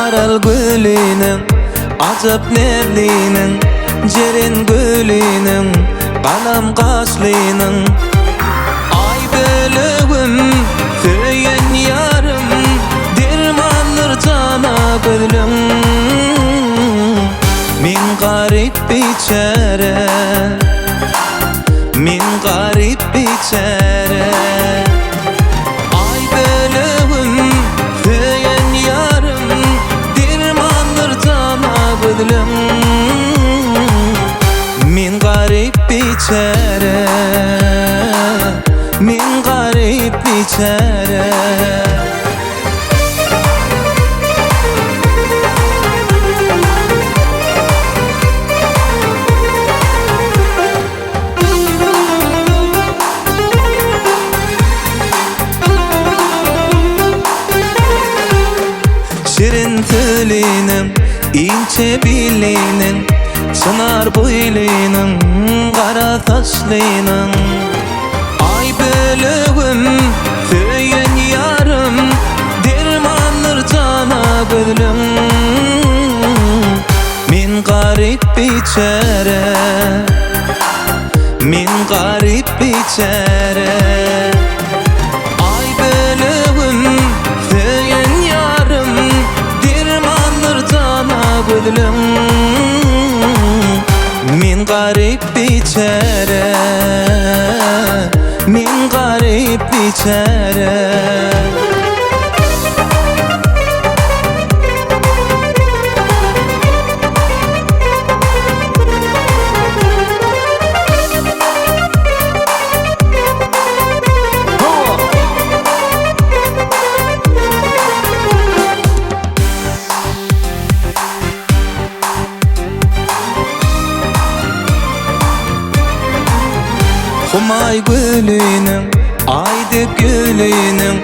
Maral gülünün, acap nerlinin, Jeren gülünün, kalam kaşlının. Ay bölügüm, söyün yarım, dermanlar cana gülüm. Min garip biçare, min garip biçare. Ay bölügüm, söyün yarım, dermanlar cana gülüm. Min garip biçare, min garip biçare. Şirin tülinin, ince bilinin, çınar boylinin, kara taşlının. Ay bölügüm, söyün yarım, dermanlar cana gülüm. Min garip biçare, min garip biçare. Ay bölügüm, söyün yarım, dermanlar cana gülüm. Min garip biçare, min garip biçare. Humay gülünün, aydık gülünün,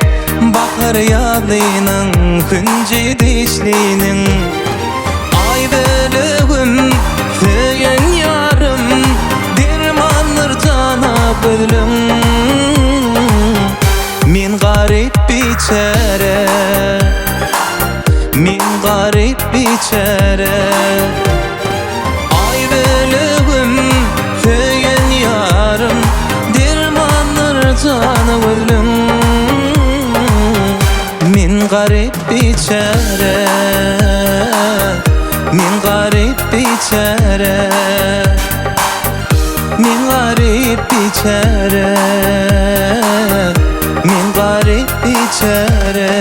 bahar yalının, hınci dişlinin. Ay bölügüm, söyün yarım, dermanlar cana gülüm. Min garip biçare, min garip biçare. Ay bölügüm, söyün yarım, dermanlar cana gülüm. Min garip biçare, min garip biçare. Min garip biçare, min garip biçare.